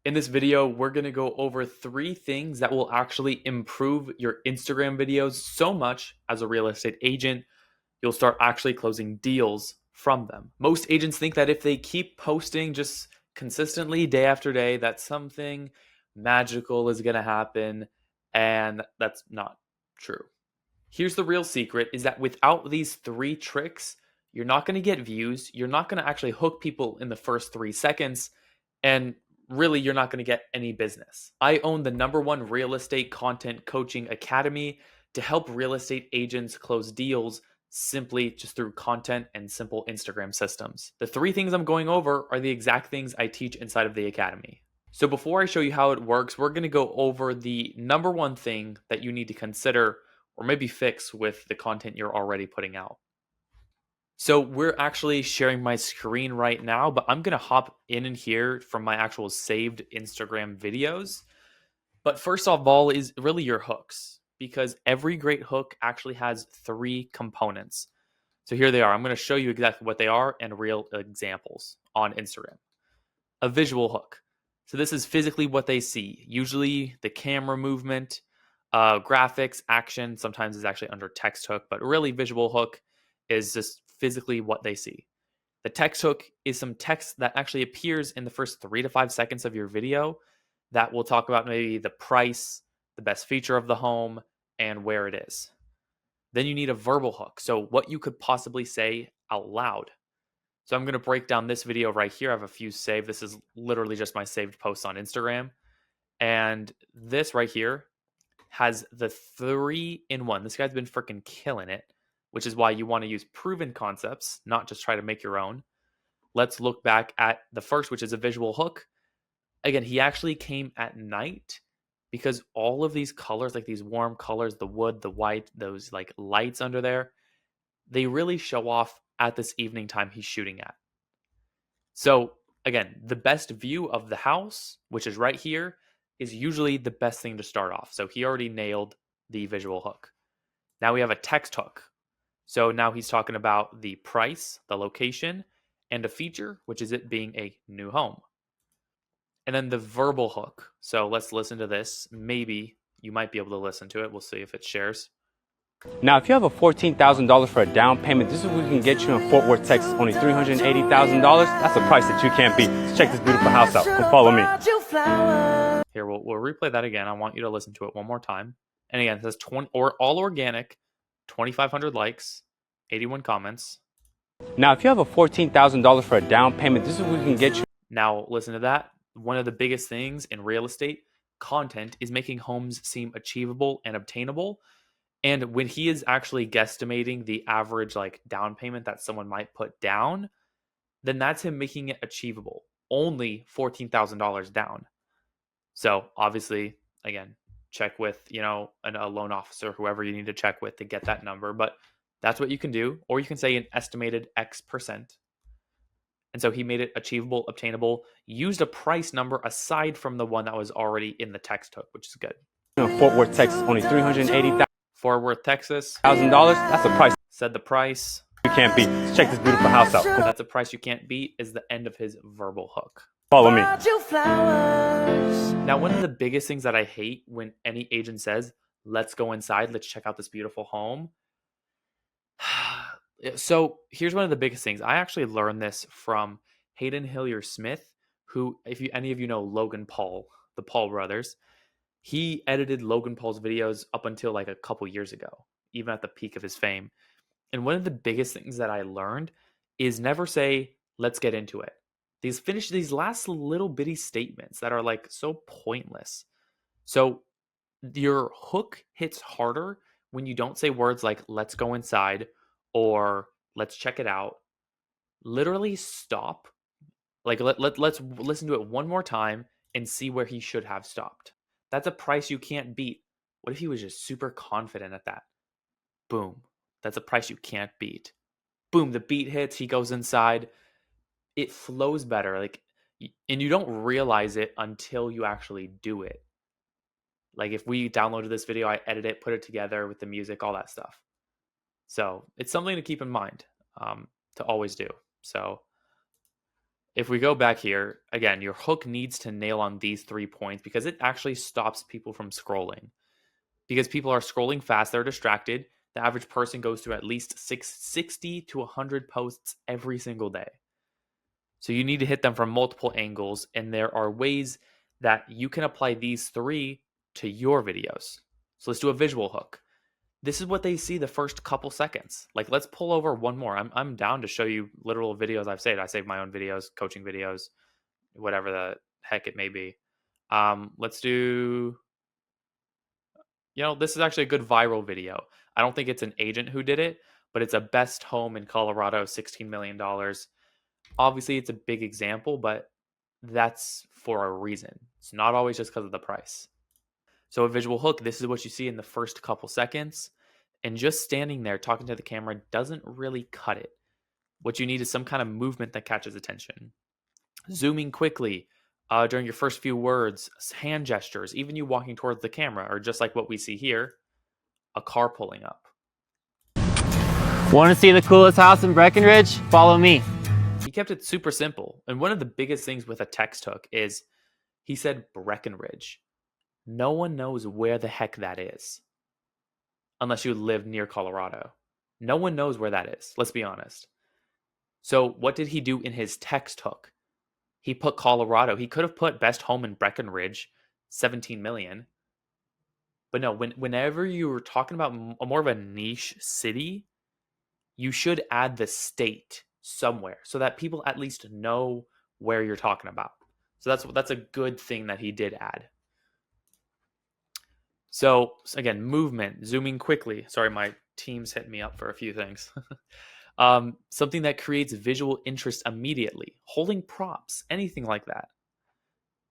In this video, we're going to go over 3 things that will actually improve your Instagram videos so much as a real estate agent, you'll start actually closing deals from them. Most agents think that if they keep posting just consistently day after day, that something magical is going to happen, and that's not true. Here's the real secret is that without these 3 tricks, you're not going to get views, you're not going to actually hook people in the first 3 seconds, and really you're not going to get any business. I own the #1 real estate content coaching academy to help real estate agents close deals simply just through content and simple Instagram systems. The 3 things I'm going over are the exact things I teach inside of the academy. So before I show you how it works, we're going to go over the #1 thing that you need to consider or maybe fix with the content you're already putting out. So we're actually sharing my screen right now, but I'm going to hop in and here from my actual saved Instagram videos. But first of all is really your hooks, because every great hook actually has 3 components. So here they are. I'm going to show you exactly what they are and real examples on Instagram. A visual hook. So this is physically what they see. Usually the camera movement, graphics, action. Sometimes it's actually under text hook, but really visual hook is just physically what they see. The text hook is some text that actually appears in the first 3 to 5 seconds of your video that will talk about maybe the price, the best feature of the home, and where it is. Then you need a verbal hook. So what you could possibly say out loud. So I'm going to break down this video right here. I have a few saved. This is literally just my saved posts on Instagram. And this right here has the 3-in-1. This guy's been freaking killing it, which is why you want to use proven concepts, not just try to make your own. Let's look back at the first, which is a visual hook. Again, he actually came at night because all of these colors, like these warm colors, the wood, the white, those like lights under there, they really show off at this evening time he's shooting at. So again, the best view of the house, which is right here, is usually the best thing to start off. So he already nailed the visual hook. Now we have a text hook. So now he's talking about the price, the location, and a feature, which is it being a new home. And then the verbal hook. So let's listen to this. Maybe you might be able to listen to it. We'll see if it shares. Now, if you have a $14,000 for a down payment, this is what we can get you in Fort Worth, Texas. Only $380,000. That's a price that you can't beat. Let's check this beautiful house out. Come follow me. Here, we'll replay that again. I want you to listen to it one more time. And again, it says all organic, 2,500 likes, 81 comments. Now, if you have a $14,000 for a down payment, this is what we can get you. Now, listen to that. One of the biggest things in real estate content is making homes seem achievable and obtainable. And when he is actually guesstimating the average like down payment that someone might put down, then that's him making it achievable. Only $14,000 down. So obviously, again, check with, a loan officer, whoever you need to check with to get that number. But that's what you can do. Or you can say an estimated X%. And so he made it achievable, obtainable, used a price number aside from the one that was already in the text hook, which is good. Fort Worth, Texas, only $380,000. Fort Worth, Texas. That's a price Said the price you can't beat. Let's check this beautiful house out. That's a price you can't beat is the end of his verbal hook. Follow me. Now, one of the biggest things that I hate when any agent says, let's go inside, let's check out this beautiful home. So here's one of the biggest things. I actually learned this from Hayden Hillier Smith, who, if any of you know Logan Paul, the Paul brothers, he edited Logan Paul's videos up until like a couple years ago, even at the peak of his fame. And one of the biggest things that I learned is never say, let's get into it. These last little bitty statements that are like so pointless. So your hook hits harder when you don't say words like, let's go inside or let's check it out. Literally stop. Like let's listen to it one more time and see where he should have stopped. That's a price you can't beat. What if he was just super confident at that? Boom. That's a price you can't beat. Boom, the beat hits, he goes inside. It flows better. And you don't realize it until you actually do it. Like if we downloaded this video, I edit it, put it together with the music, all that stuff. So it's something to keep in mind, to always do. So if we go back here, again, your hook needs to nail on these 3 points because it actually stops people from scrolling. Because people are scrolling fast, they're distracted. The average person goes through at least 60 to 100 posts every single day. So you need to hit them from multiple angles, and there are ways that you can apply these three to your videos. So let's do a visual hook. This is what they see the first couple seconds. Like, let's pull over one more. I'm down to show you literal videos I've saved. I save my own videos, coaching videos, whatever the heck it may be. Let's do, this is actually a good viral video. I don't think it's an agent who did it, but it's a best home in Colorado, $16 million. Obviously, it's a big example, but that's for a reason. It's not always just because of the price. So, a visual hook, this is what you see in the first couple seconds. And just standing there talking to the camera doesn't really cut it. What you need is some kind of movement that catches attention. Zooming quickly during your first few words, hand gestures, even you walking towards the camera, or just like what we see here, a car pulling up. Want to see the coolest house in Breckenridge? Follow me. He kept it super simple. And one of the biggest things with a text hook is he said Breckenridge. No one knows where the heck that is unless you live near Colorado. No one knows where that is, let's be honest. So, what did he do in his text hook? He put Colorado. He could have put best home in Breckenridge, 17 million. But no, whenever you were talking about more of a niche city, you should add the state somewhere so that people at least know where you're talking about. So that's a good thing that he did add. So again, movement, zooming quickly. Sorry, my team's hit me up for a few things. Something that creates visual interest immediately, holding props, anything like that.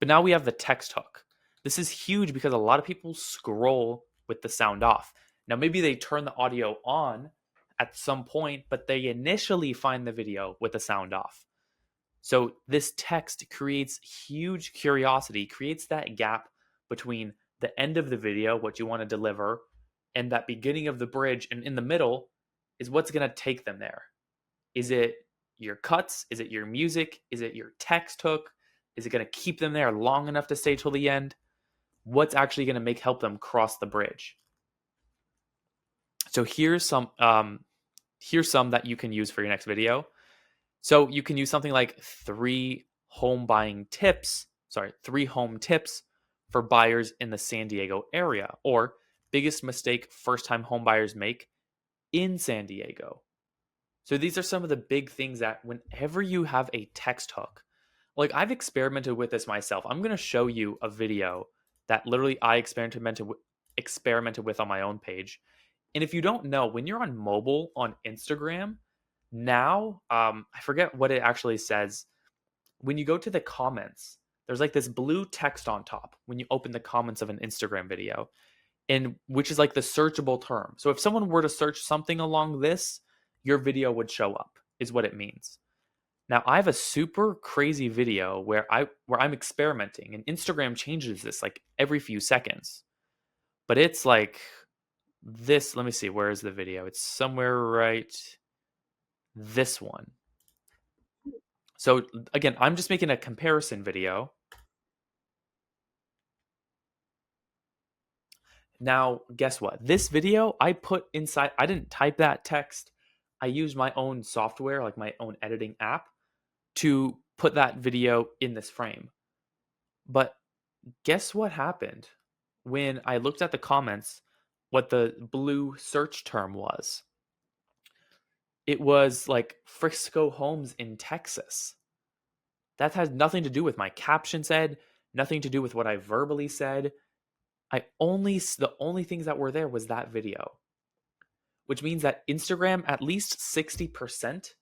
But now we have the text hook. This is huge because a lot of people scroll with the sound off. Now, maybe they turn the audio on at some point, but they initially find the video with the sound off. So this text creates huge curiosity, creates that gap between the end of the video, what you want to deliver, and that beginning of the bridge. And in the middle is what's going to take them there. Is it your cuts? Is it your music? Is it your text hook? Is it going to keep them there long enough to stay till the end? What's actually going to help them cross the bridge? So here's some that you can use for your next video. So you can use something like three home tips for buyers in the San Diego area, or biggest mistake first-time home buyers make in San Diego. So these are some of the big things that whenever you have a text hook, like I've experimented with this myself. I'm going to show you a video that literally I experimented with on my own page. And if you don't know, when you're on mobile on Instagram, now I forget what it actually says. When you go to the comments, there's like this blue text on top when you open the comments of an Instagram video, and which is like the searchable term. So if someone were to search something along this, your video would show up, is what it means. Now I have a super crazy video where I'm experimenting, and Instagram changes this like every few seconds. But it's like this, let me see, where is the video? It's somewhere right this one. So again, I'm just making a comparison video. Now, guess what? This video I put inside, I didn't type that text. I used my own software, like my own editing app, to put that video in this frame. But guess what happened when I looked at the comments, what the blue search term was? It was like Frisco homes in Texas. That has nothing to do with my caption said, nothing to do with what I verbally said. The only things that were there was that video, which means that Instagram at least 60%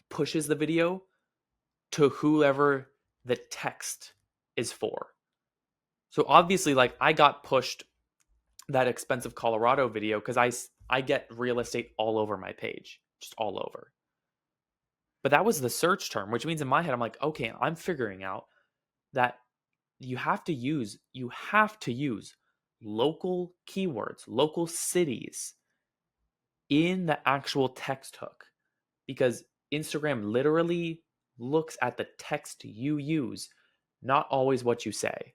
pushes the video to whoever the text is for. So obviously, like I got pushed that expensive Colorado video because I get real estate all over my page, just all over. But that was the search term, which means in my head I'm like, okay, I'm figuring out that you have to use local keywords, local cities in the actual text hook, because Instagram literally looks at the text you use, not always what you say.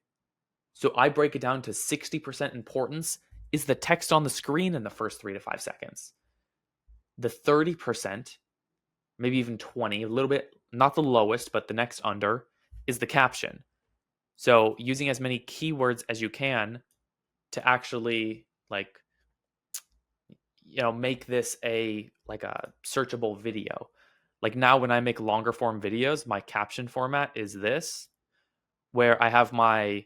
So I break it down to 60% importance is the text on the screen in the first 3 to 5 seconds. The 30%, maybe even 20, a little bit, not the lowest, but the next under, is the caption. So using as many keywords as you can to actually make this a searchable video. Like now when I make longer form videos, my caption format is this, where I have my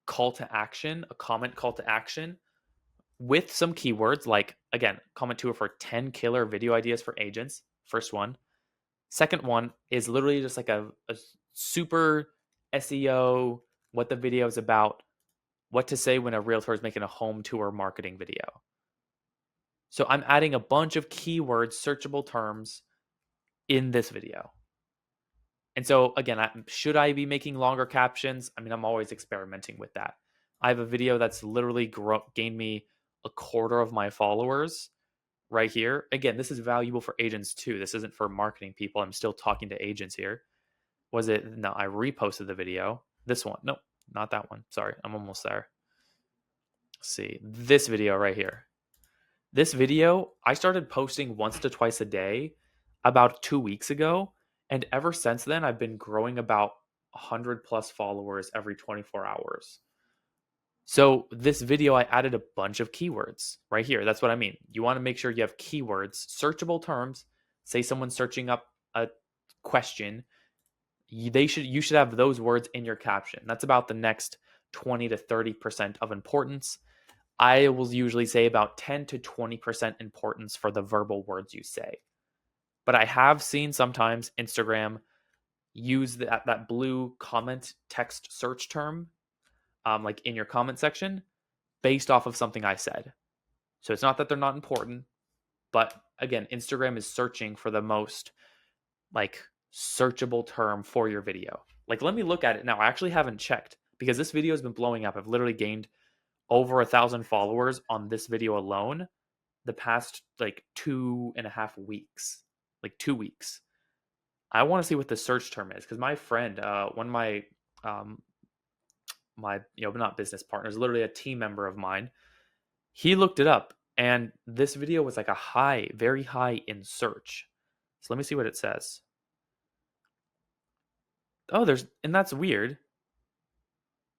call to action, a comment call to action with some keywords like, again, comment 2 for 10 killer video ideas for agents. First one. Second one is literally just like a super SEO, what the video is about, what to say when a realtor is making a home tour marketing video. So I'm adding a bunch of keywords, searchable terms in this video. And so again, should I be making longer captions? I mean, I'm always experimenting with that. I have a video that's literally gained me a quarter of my followers right here. Again, this is valuable for agents too. This isn't for marketing people. I'm still talking to agents here. No, I reposted the video. This one. Nope, not that one. Sorry, I'm almost there. Let's see. This video right here. This video, I started posting once to twice a day about 2 weeks ago. And ever since then, I've been growing about 100 plus followers every 24 hours. So this video, I added a bunch of keywords right here. That's what I mean. You want to make sure you have keywords, searchable terms. Say someone's searching up a question. You should have those words in your caption. That's about the next 20 to 30% of importance. I will usually say about 10 to 20% importance for the verbal words you say. But I have seen sometimes Instagram use that blue comment text search term, like in your comment section, based off of something I said. So it's not that they're not important, but again, Instagram is searching for the most searchable term for your video. Let me look at it now. I actually haven't checked because this video has been blowing up. I've literally gained over 1,000 followers on this video alone the past 2.5 weeks, 2 weeks. I want to see what the search term is because my friend, one of my not business partners, literally a team member of mine, he looked it up and this video was a high, very high in search. So let me see what it says. Oh, and that's weird.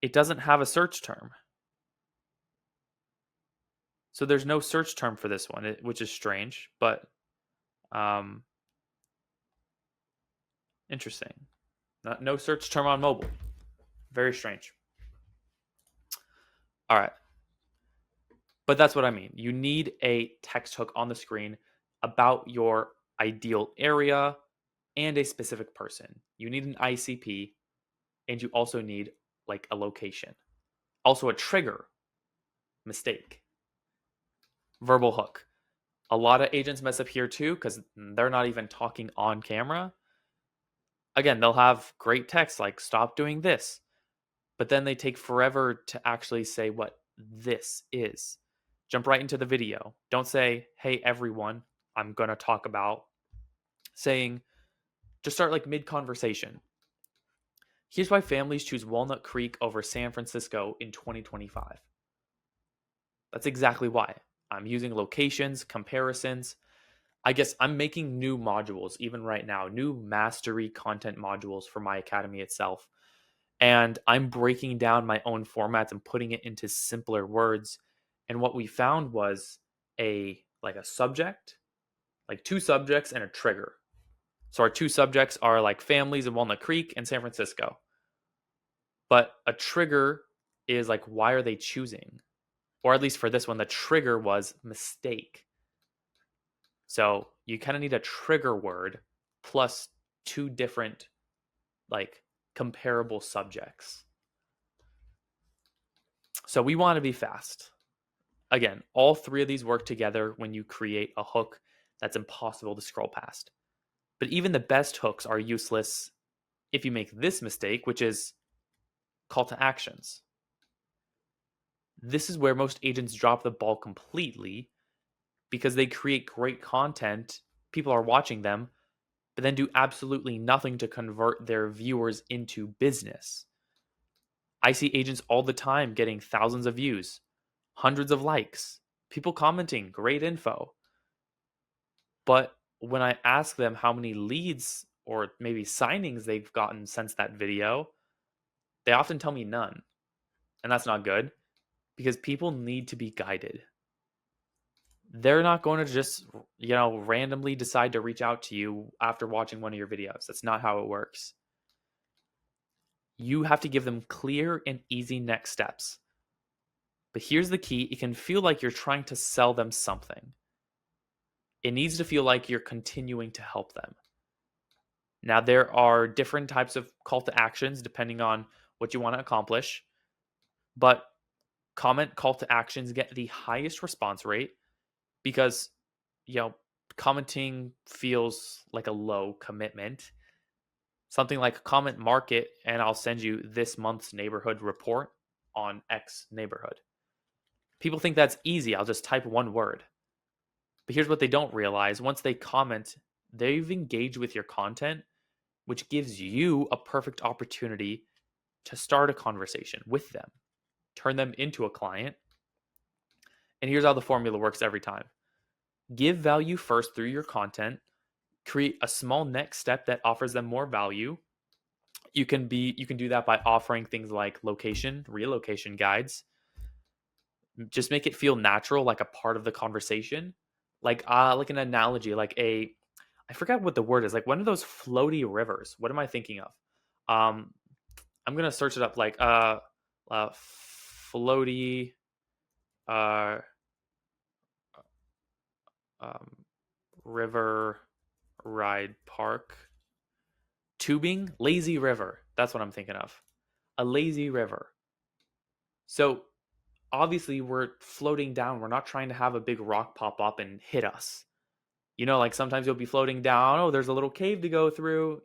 It doesn't have a search term. So there's no search term for this one, which is strange, but interesting. No search term on mobile. Very strange. All right. But that's what I mean. You need a text hook on the screen about your ideal area and a specific person. You need an ICP and you also need a location. Also a trigger. Mistake. Verbal hook. A lot of agents mess up here too because they're not even talking on camera. Again, they'll have great text like stop doing this, but then they take forever to actually say what this is. Jump right into the video. Don't say, hey, everyone, I'm going to talk about saying, just start mid conversation. Here's why families choose Walnut Creek over San Francisco in 2025. That's exactly why. I'm using locations, comparisons. I guess I'm making new modules even right now, new mastery content modules for my academy itself. And I'm breaking down my own formats and putting it into simpler words. And what we found was a subject, two subjects and a trigger. So our two subjects are families in Walnut Creek and San Francisco. But a trigger is why are they choosing? Or at least for this one, the trigger was mistake. So you kind of need a trigger word plus two different comparable subjects. So we want to be fast. Again, all three of these work together when you create a hook that's impossible to scroll past. But even the best hooks are useless if you make this mistake, which is call to actions. This is where most agents drop the ball completely because they create great content, people are watching them, but then do absolutely nothing to convert their viewers into business. I see agents all the time getting thousands of views, hundreds of likes, people commenting, great info. But when I ask them how many leads or maybe signings they've gotten since that video, they often tell me none. And that's not good because people need to be guided. They're not going to just, randomly decide to reach out to you after watching one of your videos. That's not how it works. You have to give them clear and easy next steps. But here's the key, it can feel like you're trying to sell them something. It needs to feel like you're continuing to help them. Now, there are different types of call to actions depending on what you want to accomplish, but comment call to actions get the highest response rate because, commenting feels like a low commitment. Something like comment market, and I'll send you this month's neighborhood report on X neighborhood. People think that's easy. I'll just type one word. But here's what they don't realize. Once they comment, they've engaged with your content, which gives you a perfect opportunity to start a conversation with them, turn them into a client. And here's how the formula works every time. Give value first through your content, create a small next step that offers them more value. You can do that by offering things like location, relocation guides. Just make it feel natural, like a part of the conversation. Like an analogy, I forgot what the word is, like one of those floaty rivers. What am I thinking of? I'm gonna search it up, floaty uh um river ride park. Tubing, lazy river. That's what I'm thinking of. A lazy river. So obviously we're floating down. We're not trying to have a big rock pop up and hit us. Like sometimes you'll be floating down. Oh, there's a little cave to go through.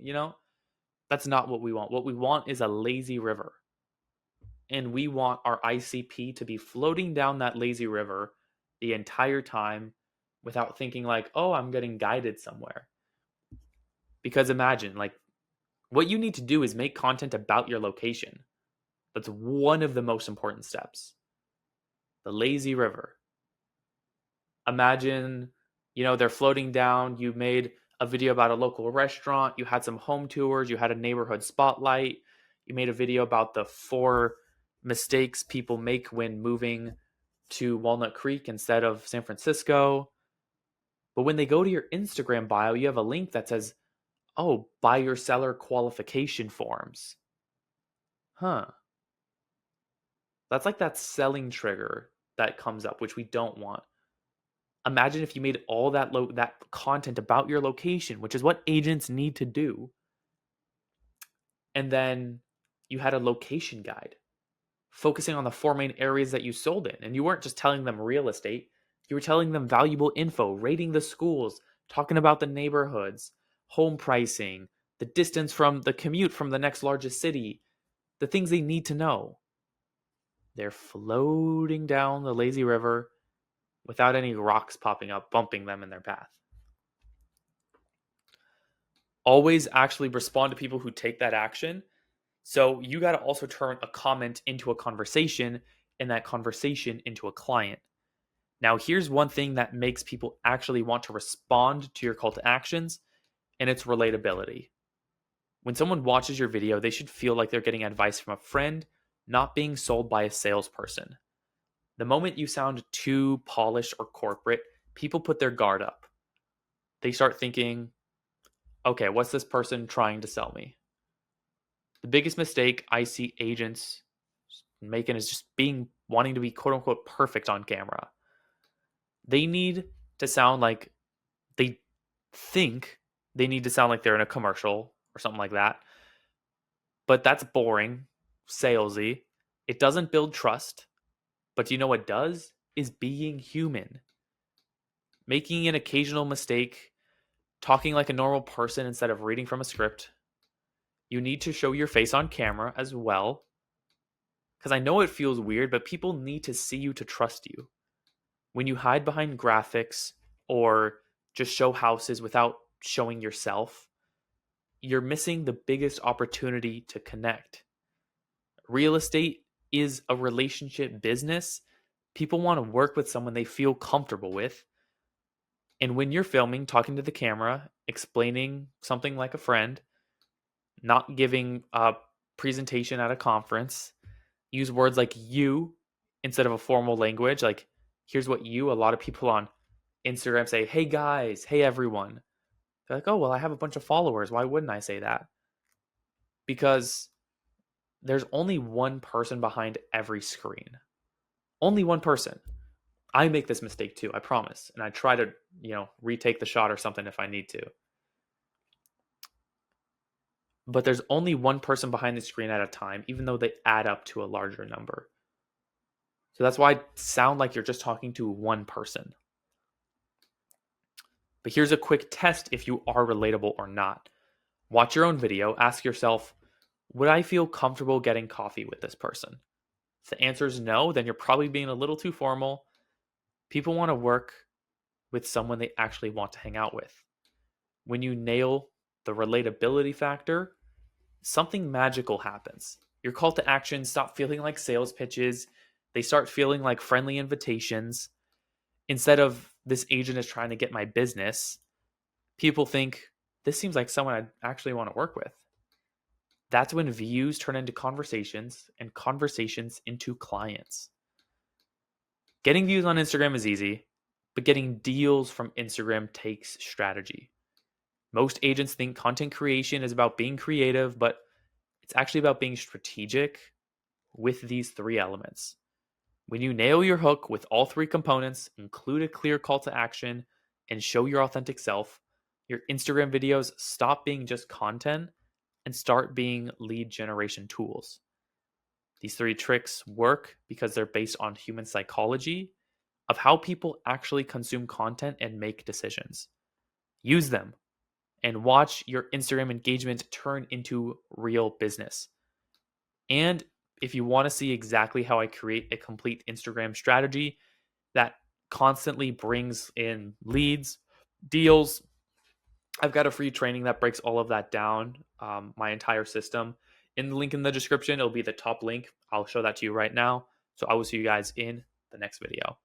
That's not what we want. What we want is a lazy river. And we want our ICP to be floating down that lazy river the entire time without thinking like, oh, I'm getting guided somewhere. Because imagine, like, what you need to do is make content about your location. That's one of the most important steps. The lazy river. Imagine, they're floating down. You made a video about a local restaurant. You had some home tours. You had a neighborhood spotlight. You made a video about the 4 mistakes people make when moving to Walnut Creek instead of San Francisco. But when they go to your Instagram bio, you have a link that says, oh, buy your seller qualification forms. Huh. That's like that selling trigger that comes up, which we don't want. Imagine if you made all that content about your location, which is what agents need to do. And then you had a location guide focusing on the 4 main areas that you sold in. And you weren't just telling them real estate, you were telling them valuable info, rating the schools, talking about the neighborhoods, home pricing, the distance from the commute from the next largest city, the things they need to know. They're floating down the lazy river without any rocks popping up, bumping them in their path. Always actually respond to people who take that action. So you got to also turn a comment into a conversation and that conversation into a client. Now, here's one thing that makes people actually want to respond to your call to actions, and it's relatability. When someone watches your video, they should feel like they're getting advice from a friend, not being sold by a salesperson. The moment you sound too polished or corporate, people put their guard up. They start thinking, okay, what's this person trying to sell me? The biggest mistake I see agents making is just wanting to be quote unquote perfect on camera. They need to sound like they think they need to sound like they're in a commercial or something like that. But that's boring, salesy. It doesn't build trust. But you know what does? Is being human. Making an occasional mistake, talking like a normal person instead of reading from a script. You need to show your face on camera as well. Because I know it feels weird, but people need to see you to trust you. When you hide behind graphics or just show houses without showing yourself, you're missing the biggest opportunity to connect. Real estate is a relationship business. People want to work with someone they feel comfortable with. And when you're filming, talking to the camera, explaining something like a friend, not giving a presentation at a conference, use words like you instead of a formal language. Like, here's what you, a lot of people on Instagram say, hey guys, hey everyone. They're like, oh, well, I have a bunch of followers. Why wouldn't I say that? Because there's only one person behind every screen. Only one person. I make this mistake too, I promise. And I try to, retake the shot or something if I need to. But there's only one person behind the screen at a time, even though they add up to a larger number. So that's why it sound like you're just talking to one person. But here's a quick test if you are relatable or not. Watch your own video, ask yourself, would I feel comfortable getting coffee with this person? If the answer is no, then you're probably being a little too formal. People want to work with someone they actually want to hang out with. When you nail the relatability factor, something magical happens. Your call to action stop feeling like sales pitches. They start feeling like friendly invitations. Instead of this agent is trying to get my business, people think this seems like someone I actually want to work with. That's when views turn into conversations and conversations into clients. Getting views on Instagram is easy, but getting deals from Instagram takes strategy. Most agents think content creation is about being creative, but it's actually about being strategic with these three elements. When you nail your hook with all three components, include a clear call to action, and show your authentic self, your Instagram videos stop being just content and start being lead generation tools. These three tricks work because they're based on human psychology of how people actually consume content and make decisions. Use them and watch your Instagram engagement turn into real business. And if you want to see exactly how I create a complete Instagram strategy that constantly brings in leads, deals, I've got a free training that breaks all of that down, my entire system. In the link in the description, it'll be the top link. I'll show that to you right now. So I will see you guys in the next video.